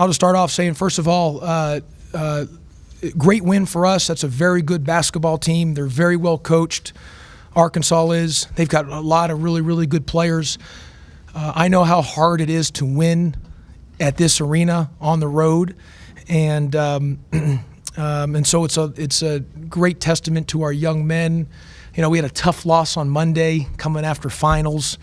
I'll just start off saying, first of all, great win for us. That's a very good basketball team. They're very well coached. Arkansas is. They've got a lot of really, really good players. I know how hard it is to win at this arena on the road, and so it's a great testament to our young men. You know, we had a tough loss on Monday coming after finals,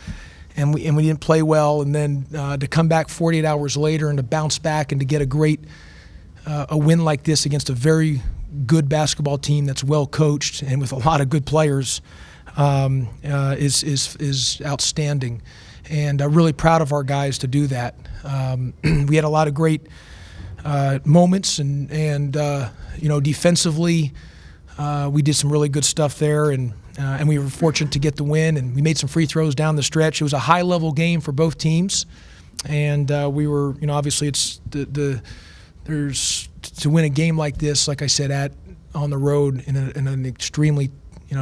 and we didn't play well, and then to come back 48 hours later and to bounce back and to get a win like this against a very good basketball team that's well coached and with a lot of good players is outstanding, and I'm really proud of our guys to do that. We had a lot of great moments, and defensively we did some really good stuff there, and we were fortunate to get the win, and we made some free throws down the stretch. It was a high-level game for both teams, and we were, obviously it's there's to win a game like this, like I said, on the road in an extremely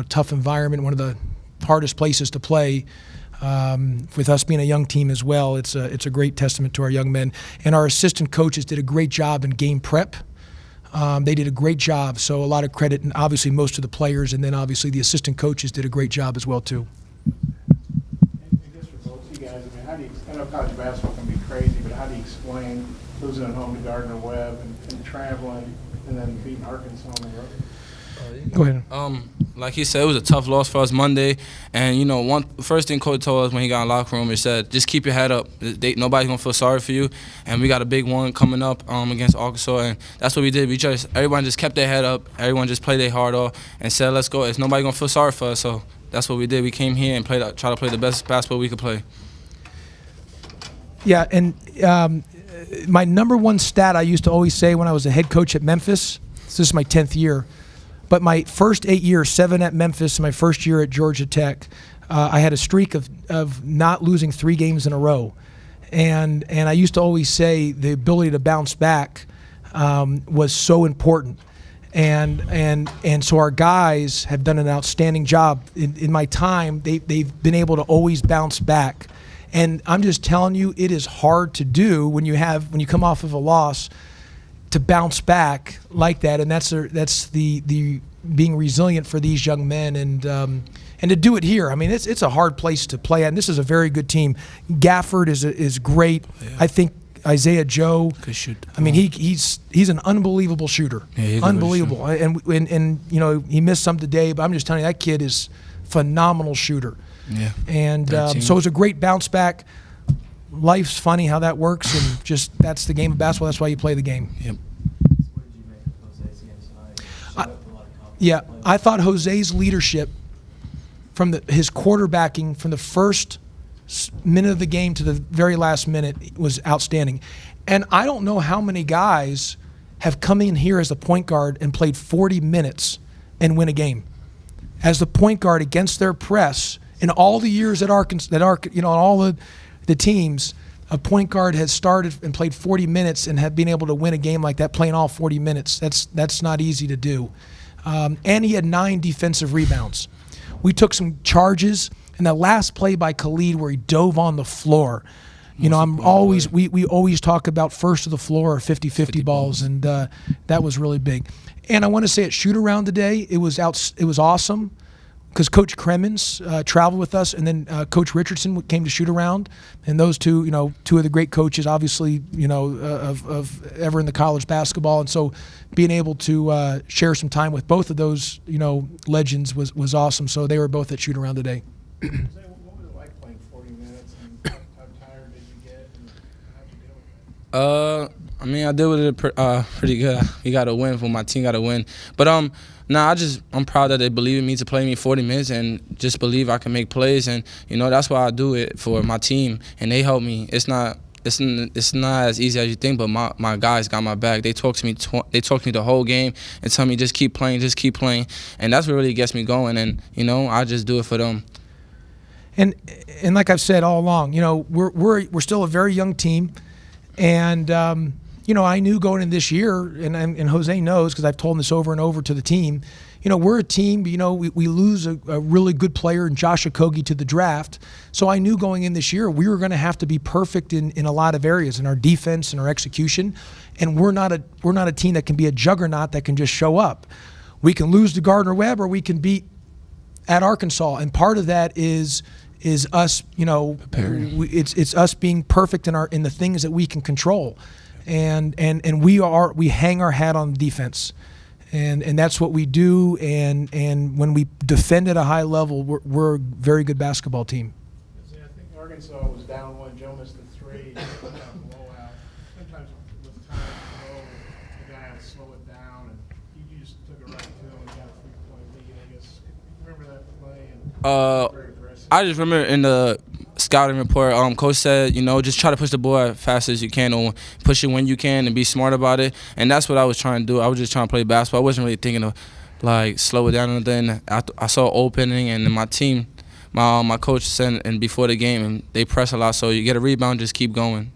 tough environment, one of the hardest places to play. With us being a young team as well, it's a great testament to our young men, and our assistant coaches did a great job in game prep. They did a great job, so a lot of credit, and obviously most of the players, and then obviously the assistant coaches did a great job as well too. I guess for both you guys, I know college basketball can be crazy, but how do you explain losing at home to Gardner-Webb and traveling and then beating Arkansas on the road? Go ahead. Like he said, it was a tough loss for us Monday, and first thing coach told us when he got in the locker room, he said, just keep your head up. Nobody's gonna feel sorry for you, and we got a big one coming up against Arkansas, and that's what we did. Everyone just kept their head up. Everyone just played their heart off and said, let's go. It's nobody gonna feel sorry for us, so that's what we did. We came here and try to play the best basketball we could play. Yeah, and my number one stat I used to always say when I was a head coach at Memphis, this is my 10th year, but my first 8 years, 7 at Memphis and my first year at Georgia Tech, I had a streak of not losing 3 games in a row. And I used to always say the ability to bounce back was so important. And so our guys have done an outstanding job. In my time, they've been able to always bounce back. And I'm just telling you, it is hard to do when you come off of a loss, to bounce back like that, and that's the being resilient for these young men, and to do it here. I mean, it's a hard place to play at, and this is a very good team. Gafford is great. Yeah. I think Isaiah Joe. Good shoot. I mean, he's an unbelievable shooter. Yeah, he's unbelievable. And he missed some today, but I'm just telling you, that kid is a phenomenal shooter. Yeah. And so it was a great bounce back. Life's funny how that works, and just that's the game of basketball. That's why you play the game. Yep. What did you make of Jose's game tonight? I thought Jose's leadership from his quarterbacking from the first minute of the game to the very last minute was outstanding. And I don't know how many guys have come in here as a point guard and played 40 minutes and win a game as the point guard against their press in all the years at Arkansas. All the teams, a point guard has started and played 40 minutes and have been able to win a game like that, playing all 40 minutes. That's not easy to do. And he had 9 defensive rebounds. We took some charges, and that last play by Khalid where he dove on the floor. We always talk about first to the floor or 50-50 balls, and that was really big. And I want to say at shoot around today, it was awesome, because Coach Cremens traveled with us, and then Coach Richardson came to shoot around, and those two, two of the great coaches, obviously, of ever in the college basketball, and so being able to share some time with both of those, legends was awesome. So they were both at shoot around today. What was it like playing 40 minutes, and how tired did you get, and how'd you deal with it? I deal with it pretty good. We got to win. My team got to win, but I'm proud that they believe in me to play me 40 minutes and just believe I can make plays, and that's why I do it for my team, and they help me. It's not as easy as you think, but my guys got my back. They talk to me the whole game and tell me just keep playing, and that's what really gets me going, and I just do it for them. And like I've said all along, we're still a very young team, and I knew going in this year, and Jose knows because I've told him this over and over to the team. We're a team. We lose a really good player in Josh Okogie to the draft. So I knew going in this year we were going to have to be perfect in a lot of areas in our defense and our execution. And we're not a team that can be a juggernaut that can just show up. We can lose to Gardner-Webb or we can beat at Arkansas, and part of that is us. It's us being perfect in the things that we can control, and we hang our hat on defense. And that's what we do. And when we defend at a high level, we're a very good basketball team. See, I think Arkansas was down 1, Jonas to 3, blowout. Sometimes with time to go, the guy had to slow it down, and you just took it right to him and got a 3-point lead. I guess remember that play? And very aggressive. I just remember in the scouting report, coach said, just try to push the ball as fast as you can, or push it when you can, and be smart about it. And that's what I was trying to do. I was just trying to play basketball. I wasn't really thinking of slow it down. And then I saw opening, and then my team, my coach said, and before the game, and they press a lot. So you get a rebound, just keep going.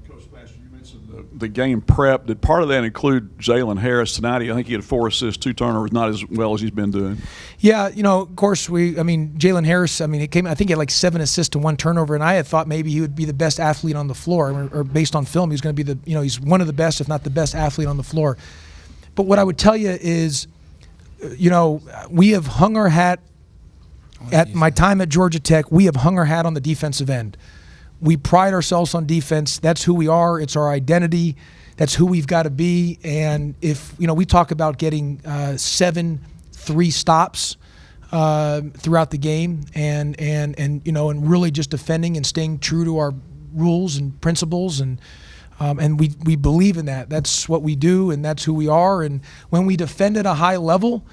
Coach Pastner, you mentioned the game prep. Did part of that include Jalen Harris tonight? I think he had 4 assists, 2 turnovers, not as well as he's been doing. Yeah, of course Jalen Harris, I think he had like 7 assists to 1 turnover, and I had thought maybe he would be the best athlete on the floor, or based on film, he's going to be he's one of the best, if not the best athlete on the floor. But what I would tell you is, we have hung our hat at my time at Georgia Tech. We have hung our hat on the defensive end. We pride ourselves on defense. That's who we are. It's our identity. That's who we've got to be. And if we talk about getting 7 3 stops throughout the game, and really just defending and staying true to our rules and principles, and we believe in that. That's what we do, and that's who we are. And when we defend at a high level,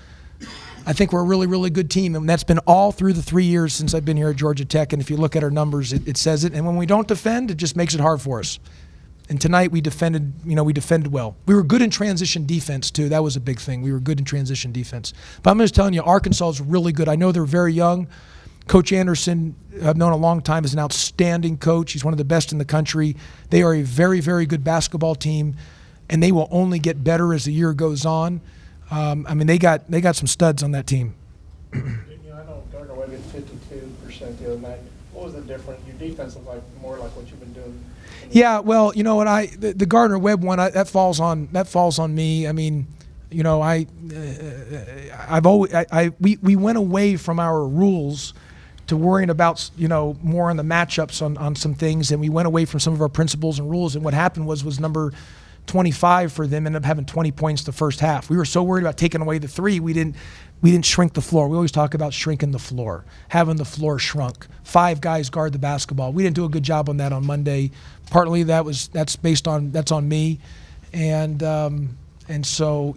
I think we're a really, really good team, and that's been all through the 3 years since I've been here at Georgia Tech. And if you look at our numbers, it says it. And when we don't defend, it just makes it hard for us. And tonight we defended well. We were good in transition defense too. That was a big thing. We were good in transition defense. But I'm just telling you, Arkansas is really good. I know they're very young. Coach Anderson, I've known a long time, is an outstanding coach. He's one of the best in the country. They are a very, very good basketball team, and they will only get better as the year goes on. They got some studs on that team. I know Gardner-Webb hit 52% the other night. What was the difference? Your defense looked like more like what you've been doing. Yeah, well, the Gardner-Webb one, that falls on me. We went away from our rules to worrying about more on the matchups on some things, and we went away from some of our principles and rules. And what happened was number 25 for them ended up having 20 points the first half. We were so worried about taking away the 3, we didn't shrink the floor. We always talk about shrinking the floor, having the floor shrunk. 5 guys guard the basketball. We didn't do a good job on that on Monday. Partly that's on me, and so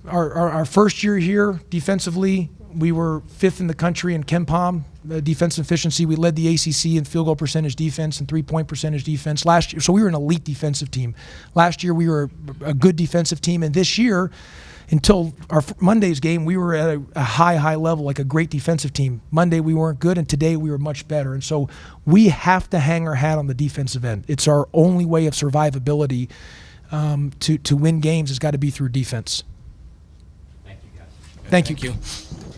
our first year here defensively, we were 5th in the country in KenPom defensive efficiency. We led the ACC in field goal percentage defense and 3-point percentage defense last year. So we were an elite defensive team. Last year we were a good defensive team, and this year, until our Monday's game, we were at a high level, like a great defensive team. Monday we weren't good, and today we were much better. And so we have to hang our hat on the defensive end. It's our only way of survivability to win games. Has got to be through defense. Thank you, guys. Thank you. Thank you.